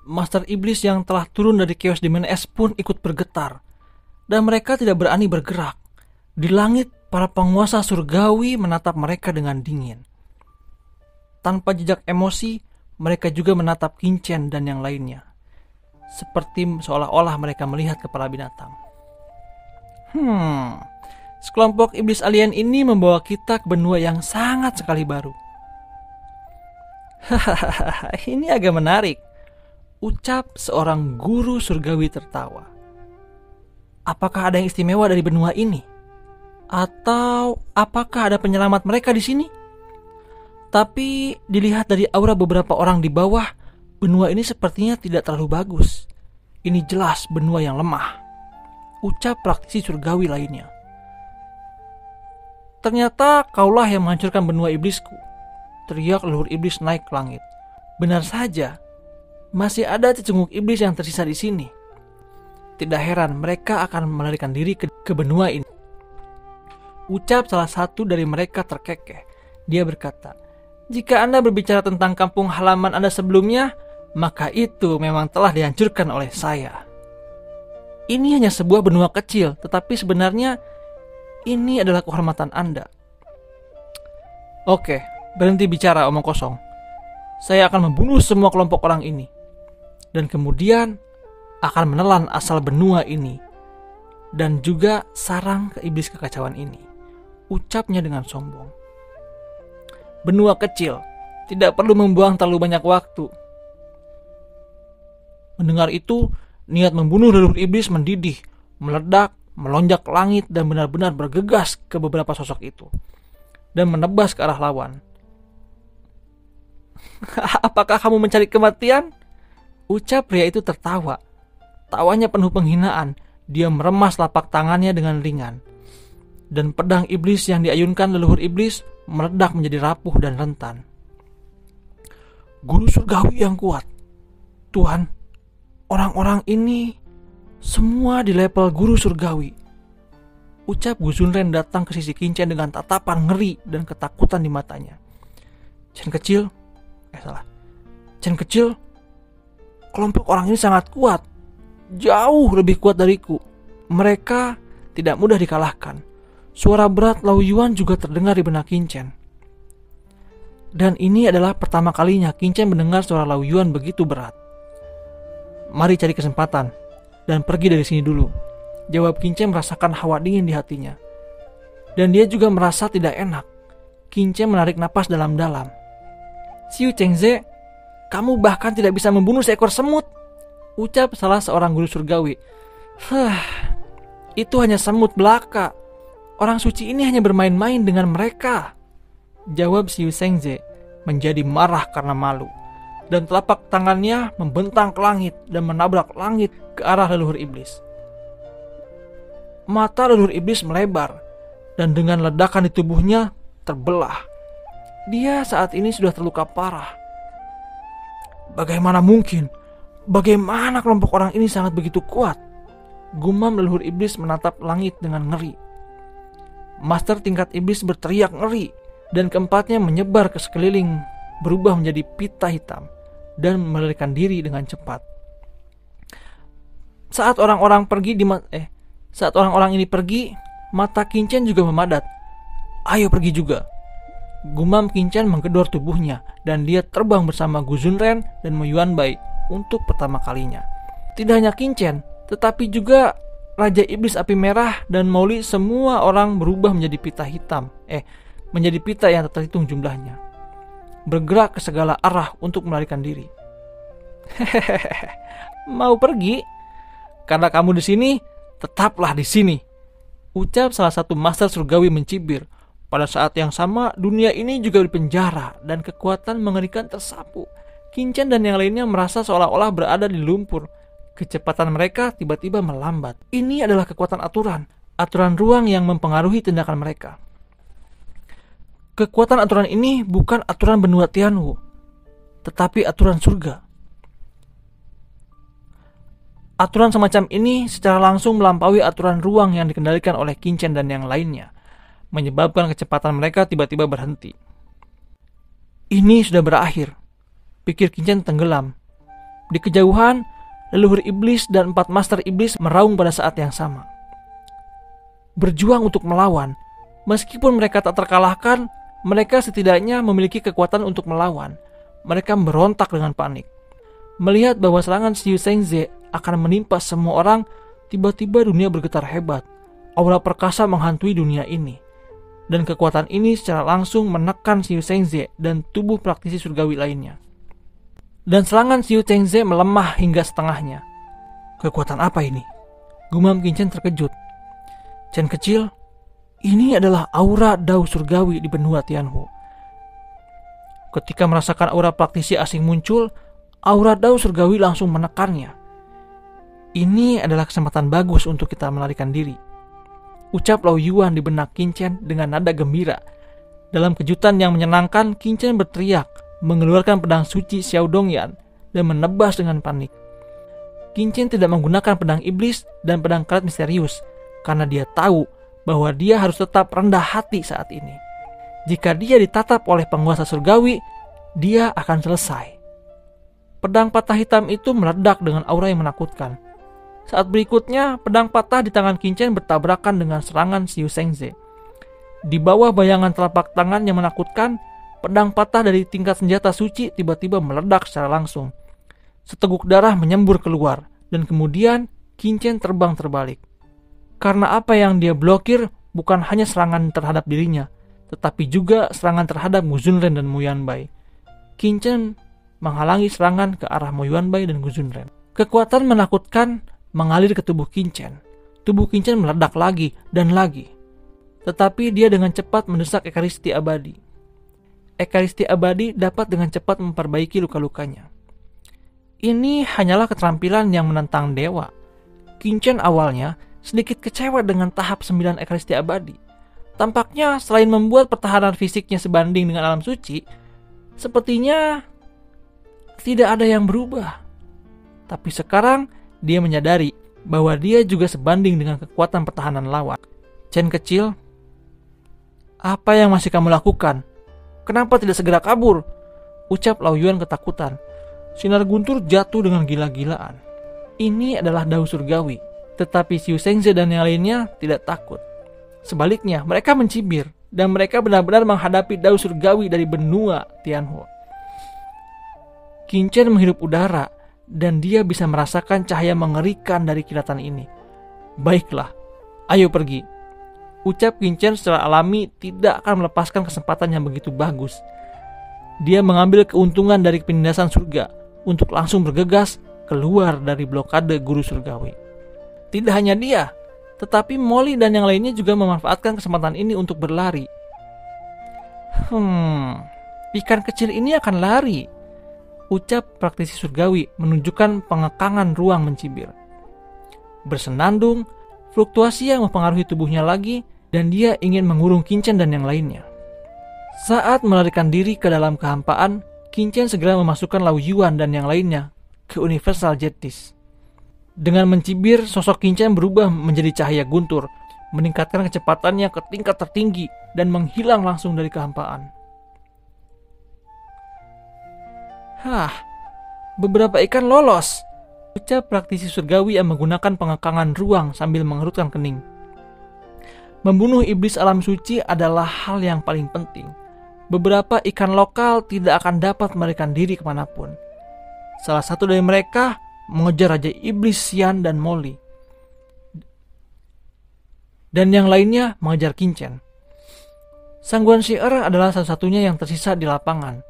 Master Iblis yang telah turun dari Chaos Demon S pun ikut bergetar, dan mereka tidak berani bergerak. Di langit, para penguasa surgawi menatap mereka dengan dingin. Tanpa jejak emosi, mereka juga menatap Qin-Chen dan yang lainnya, seperti seolah-olah mereka melihat kepala binatang. Sekelompok iblis alien ini membawa kita ke benua yang sangat sekali baru. Hahaha, ini agak menarik, ucap seorang guru surgawi tertawa. Apakah ada yang istimewa dari benua ini? Atau apakah ada penyelamat mereka di sini? Tapi dilihat dari aura beberapa orang di bawah, benua ini sepertinya tidak terlalu bagus. Ini jelas benua yang lemah, ucap praktisi surgawi lainnya. Ternyata kaulah yang menghancurkan benua iblisku, teriak leluhur iblis naik ke langit. Benar saja, masih ada cecunguk iblis yang tersisa di sini. Tidak heran mereka akan melarikan diri ke benua ini, ucap salah satu dari mereka terkekeh. Dia berkata, jika Anda berbicara tentang kampung halaman Anda sebelumnya, maka itu memang telah dihancurkan oleh saya. Ini hanya sebuah benua kecil, tetapi sebenarnya ini adalah kehormatan Anda. Oke, berhenti bicara omong kosong. Saya akan membunuh semua kelompok orang ini, dan kemudian akan menelan asal benua ini, dan juga sarang ke iblis kekacauan ini, ucapnya dengan sombong. Benua kecil, tidak perlu membuang terlalu banyak waktu. Mendengar itu, niat membunuh leluhur iblis mendidih, meledak, melonjak ke langit dan benar-benar bergegas ke beberapa sosok itu, dan menebas ke arah lawan. Apakah kamu mencari kematian? Ucap pria itu tertawa. Tawanya penuh penghinaan. Dia meremas telapak tangannya dengan ringan, dan pedang iblis yang diayunkan leluhur iblis meledak menjadi rapuh dan rentan. Guru surgawi yang kuat. Tuhan, orang-orang ini semua di level guru surgawi, ucap Gu Zunren datang ke sisi Qin-Chen dengan tatapan ngeri dan ketakutan di matanya. Chen kecil, kelompok orang ini sangat kuat, jauh lebih kuat dariku. Mereka tidak mudah dikalahkan. Suara berat Lao Yuan juga terdengar di benak Qin-Chen. Dan ini adalah pertama kalinya Qin-Chen mendengar suara Lao Yuan begitu berat. Mari cari kesempatan dan pergi dari sini dulu, jawab Qin-Chen merasakan hawa dingin di hatinya. Dan dia juga merasa tidak enak. Qin-Chen menarik napas dalam-dalam. Xiu Chengze, kamu bahkan tidak bisa membunuh seekor semut, ucap salah seorang guru surgawi. Itu hanya semut belaka. Orang suci ini hanya bermain-main dengan mereka, jawab Xiu Chengze menjadi marah karena malu. Dan telapak tangannya membentang ke langit dan menabrak langit ke arah leluhur iblis. Mata leluhur iblis melebar, dan dengan ledakan di tubuhnya terbelah. Dia saat ini sudah terluka parah. Bagaimana mungkin? Bagaimana kelompok orang ini sangat begitu kuat? Gumam leluhur iblis menatap langit dengan ngeri. Master tingkat iblis berteriak ngeri, dan keempatnya menyebar ke sekeliling, berubah menjadi pita hitam dan melarikan diri dengan cepat. Saat orang-orang ini pergi, mata Qin-Chen juga memadat. Ayo pergi juga, gumam Qin-Chen menggedor tubuhnya, dan dia terbang bersama Gu Zunren dan Mo Yuanbai untuk pertama kalinya. Tidak hanya Qin-Chen, tetapi juga Raja Iblis Api Merah dan Mauli, semua orang berubah menjadi pita hitam. Menjadi pita yang tak terhitung jumlahnya, bergerak ke segala arah untuk melarikan diri. Mau pergi? Karena kamu di sini, tetaplah di sini, ucap salah satu master surgawi mencibir. Pada saat yang sama, dunia ini juga dipenjara dan kekuatan mengerikan tersapu. Qin-Chen dan yang lainnya merasa seolah-olah berada di lumpur. Kecepatan mereka tiba-tiba melambat. Ini adalah kekuatan aturan ruang yang mempengaruhi tindakan mereka. Kekuatan aturan ini bukan aturan benua Tianwu, tetapi aturan surga. Aturan semacam ini secara langsung melampaui aturan ruang yang dikendalikan oleh Qin-Chen dan yang lainnya, menyebabkan kecepatan mereka tiba-tiba berhenti. Ini sudah berakhir, pikir Qin-Chen tenggelam. Di kejauhan, leluhur iblis dan 4 master iblis meraung pada saat yang sama. Berjuang untuk melawan. Meskipun mereka tak terkalahkan, mereka setidaknya memiliki kekuatan untuk melawan. Mereka berontak dengan panik. Melihat bahwa serangan Xiu Zhengze akan menimpa semua orang, tiba-tiba dunia bergetar hebat. Aura perkasa menghantui dunia ini. Dan kekuatan ini secara langsung menekan Xiu Zhengze dan tubuh praktisi surgawi lainnya. Dan serangan Xiu Zhengze melemah hingga setengahnya. Kekuatan apa ini? Gumam Qin Chen terkejut. Chen kecil, ini adalah aura Dao surgawi di benua Tianhu. Ketika merasakan aura praktisi asing muncul, aura Dao surgawi langsung menekannya. Ini adalah kesempatan bagus untuk kita melarikan diri, ucap Lao Yuan di benak Qin Chen dengan nada gembira. Dalam kejutan yang menyenangkan, Qin Chen berteriak, mengeluarkan pedang suci Xiao Dongyan dan menebas dengan panik. Qin Chen tidak menggunakan pedang iblis dan pedang karet misterius karena dia tahu bahwa dia harus tetap rendah hati saat ini. Jika dia ditatap oleh penguasa surgawi, dia akan selesai. Pedang patah hitam itu meledak dengan aura yang menakutkan. Saat berikutnya, pedang patah di tangan Qin Chen bertabrakan dengan serangan Xiu Zhengze. Di bawah bayangan telapak tangan yang menakutkan, pedang patah dari tingkat senjata suci tiba-tiba meledak secara langsung. Seteguk darah menyembur keluar, dan kemudian Qin Chen terbang terbalik. Karena apa yang dia blokir bukan hanya serangan terhadap dirinya, tetapi juga serangan terhadap Mu Zunren dan Mu Yanbai. Qin Chen menghalangi serangan ke arah Mu Yanbai dan Mu Zunren. Kekuatan menakutkan mengalir ke tubuh Qin Chen. Tubuh Qin Chen meledak lagi dan lagi. Tetapi dia dengan cepat mendesak ekaristi abadi. Ekaristi abadi dapat dengan cepat memperbaiki luka-lukanya. Ini hanyalah keterampilan yang menentang dewa. Qin Chen awalnya sedikit kecewa dengan tahap 9 ekaristi abadi. Tampaknya selain membuat pertahanan fisiknya sebanding dengan alam suci, sepertinya tidak ada yang berubah. Tapi sekarang dia menyadari bahwa dia juga sebanding dengan kekuatan pertahanan lawan. Chen kecil, apa yang masih kamu lakukan? Kenapa tidak segera kabur? Ucap Lao Yuan ketakutan. Sinar guntur jatuh dengan gila-gilaan. Ini adalah Dao surgawi. Tetapi Xiu Zhengze dan yang lainnya tidak takut. Sebaliknya, mereka mencibir dan mereka benar-benar menghadapi Dao surgawi dari benua Tianhu. Qin Chen menghirup udara dan dia bisa merasakan cahaya mengerikan dari kilatan ini. Baiklah, ayo pergi. Ucap Qin Chen secara alami tidak akan melepaskan kesempatan yang begitu bagus. Dia mengambil keuntungan dari penindasan surga untuk langsung bergegas keluar dari blokade guru surgawi. Tidak hanya dia, tetapi Molly dan yang lainnya juga memanfaatkan kesempatan ini untuk berlari. Ikan kecil ini akan lari, ucap praktisi surgawi menunjukkan pengekangan ruang mencibir. Bersenandung, fluktuasi yang mempengaruhi tubuhnya lagi, dan dia ingin mengurung Qin Chen dan yang lainnya. Saat melarikan diri ke dalam kehampaan, Qin Chen segera memasukkan Lao Yuan dan yang lainnya ke Universal Jettis. Dengan mencibir, sosok Qin Chen berubah menjadi cahaya guntur, meningkatkan kecepatannya ke tingkat tertinggi dan menghilang langsung dari kehampaan. Beberapa ikan lolos, ucap praktisi surgawi yang menggunakan pengekangan ruang sambil mengerutkan kening. Membunuh iblis alam suci adalah hal yang paling penting. Beberapa ikan lokal tidak akan dapat melarikan diri kemanapun. Salah satu dari mereka mengejar Raja Iblis Xian dan Molly. Dan yang lainnya mengejar Qin Chen. Sangguan Shi'er adalah satu-satunya yang tersisa di lapangan.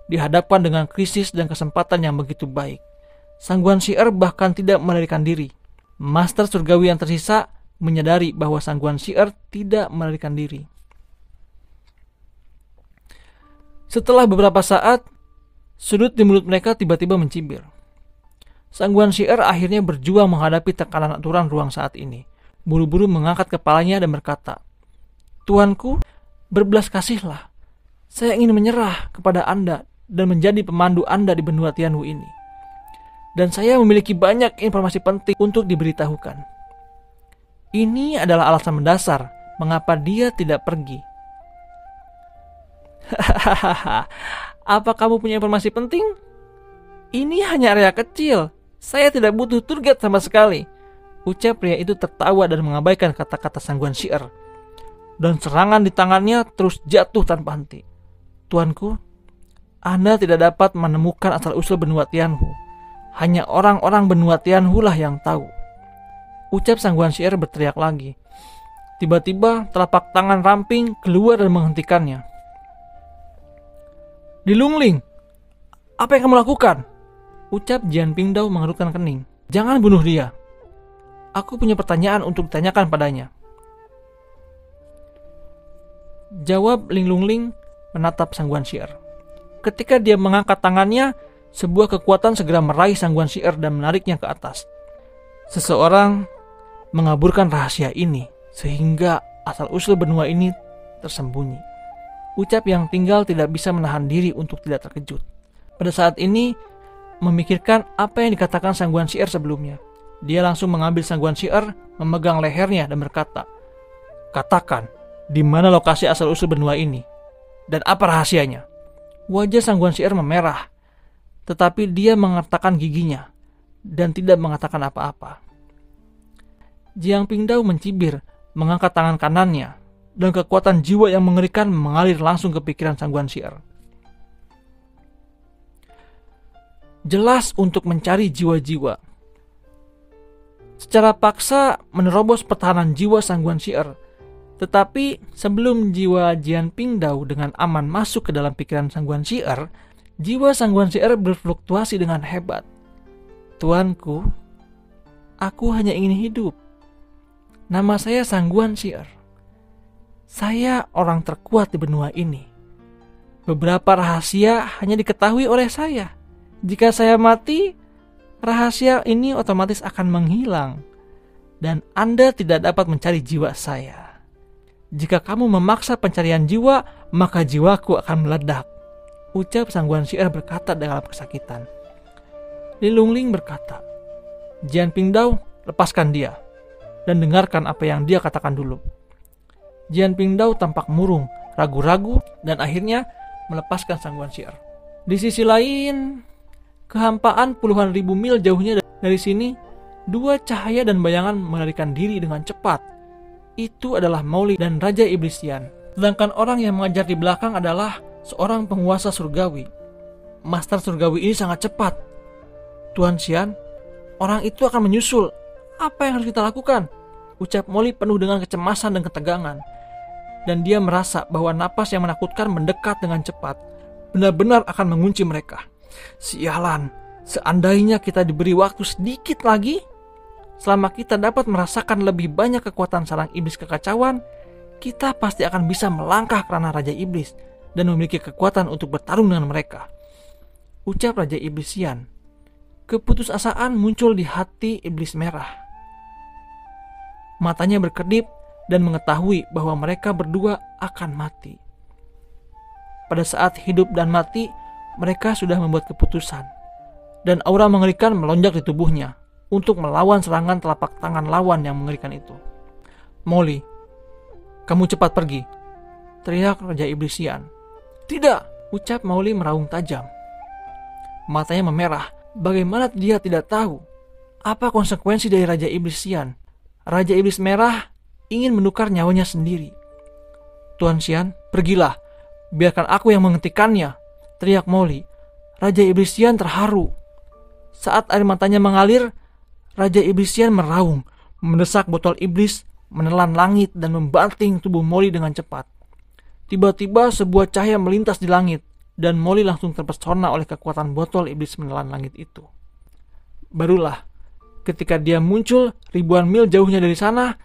Dihadapkan dengan krisis dan kesempatan yang begitu baik, Sangguan Shi'er bahkan tidak melarikan diri. Master surgawi yang tersisa menyadari bahwa Sangguan Shi'er tidak melarikan diri. Setelah beberapa saat, sudut di mulut mereka tiba-tiba mencibir. Sangguan Shi'er akhirnya berjuang menghadapi tekanan aturan ruang saat ini. Buru-buru mengangkat kepalanya dan berkata, "Tuanku, berbelas kasihlah. Saya ingin menyerah kepada Anda dan menjadi pemandu Anda di benua Tianhu ini. Dan saya memiliki banyak informasi penting untuk diberitahukan. Ini adalah alasan mendasar mengapa dia tidak pergi." Apa kamu punya informasi penting? Ini hanya area kecil. Saya tidak butuh tour guide sama sekali. Ucap pria itu tertawa dan mengabaikan kata-kata sangguan syair. Dan serangan di tangannya terus jatuh tanpa henti. Tuanku, Anda tidak dapat menemukan asal-usul benua Tianhu. Hanya orang-orang benua Tianhu lah yang tahu. Ucap sangguan syair berteriak lagi. Tiba-tiba telapak tangan ramping keluar dan menghentikannya. Li Lungling, apa yang kamu lakukan? Ucap Jian Pingdao mengerutkan kening. Jangan bunuh dia. Aku punya pertanyaan untuk ditanyakan padanya. Jawab Li Lungling menatap sangguan syair. Ketika dia mengangkat tangannya, sebuah kekuatan segera meraih sangguan syair dan menariknya ke atas. Seseorang mengaburkan rahasia ini, sehingga asal-usul benua ini tersembunyi. Ucap yang tinggal tidak bisa menahan diri untuk tidak terkejut. Pada saat ini, memikirkan apa yang dikatakan sangguan syair sebelumnya. Dia langsung mengambil sangguan syair, memegang lehernya dan berkata, katakan, di mana lokasi asal-usul benua ini? Dan apa rahasianya? Wajah sangguan syair memerah, tetapi dia mengertakkan giginya dan tidak mengatakan apa-apa. Jiang Pingdao mencibir, mengangkat tangan kanannya, dan kekuatan jiwa yang mengerikan mengalir langsung ke pikiran sangguan syair. Jelas untuk mencari jiwa-jiwa. Secara paksa menerobos pertahanan jiwa sangguan syair. Tetapi sebelum jiwa Jian Pingdao dengan aman masuk ke dalam pikiran sangguan syair, jiwa sangguan syair berfluktuasi dengan hebat. Tuanku, aku hanya ingin hidup. Nama saya Sangguan Syair. Saya orang terkuat di benua ini. Beberapa rahasia hanya diketahui oleh saya. Jika saya mati, rahasia ini otomatis akan menghilang. Dan Anda tidak dapat mencari jiwa saya. Jika kamu memaksa pencarian jiwa, maka jiwaku akan meledak. Ucap Sangguan Syair berkata dalam kesakitan. Li Lungling berkata, Jian Pingdao, lepaskan dia. Dan dengarkan apa yang dia katakan dulu. Jian Pingdao tampak murung, ragu-ragu, dan akhirnya melepaskan sangguan syair. Di sisi lain, kehampaan puluhan ribu mil jauhnya dari sini, dua cahaya dan bayangan melarikan diri dengan cepat. Itu adalah Mowgli dan Raja Iblis Xian. Sedangkan orang yang mengajar di belakang adalah seorang penguasa surgawi. Master surgawi ini sangat cepat. Tuan Xian, orang itu akan menyusul. Apa yang harus kita lakukan? Ucap Mowgli penuh dengan kecemasan dan ketegangan. Dan dia merasa bahwa napas yang menakutkan mendekat dengan cepat. Benar-benar akan mengunci mereka. Sialan, seandainya kita diberi waktu sedikit lagi, selama kita dapat merasakan lebih banyak kekuatan sarang iblis kekacauan, kita pasti akan bisa melangkah ke ranah Raja Iblis dan memiliki kekuatan untuk bertarung dengan mereka. Ucap Raja Iblis Xian. Keputusasaan muncul di hati Iblis Merah. Matanya berkedip dan mengetahui bahwa mereka berdua akan mati. Pada saat hidup dan mati, mereka sudah membuat keputusan. Dan aura mengerikan melonjak di tubuhnya untuk melawan serangan telapak tangan lawan yang mengerikan itu. Mowgli, kamu cepat pergi, teriak Raja Iblis Xian. Tidak, ucap Mowgli meraung tajam. Matanya memerah. Bagaimana dia tidak tahu apa konsekuensi dari Raja Iblis Xian? Raja Iblis Merah ingin menukar nyawanya sendiri. Tuan Xian, pergilah. Biarkan aku yang menghentikannya, teriak Mowgli. Raja Iblis Xian terharu. Saat air matanya mengalir, Raja Iblis Xian meraung, mendesak botol iblis, menelan langit dan membanting tubuh Mowgli dengan cepat. Tiba-tiba sebuah cahaya melintas di langit, dan Mowgli langsung terpesona oleh kekuatan botol iblis menelan langit itu. Barulah, ketika dia muncul ribuan mil jauhnya dari sana,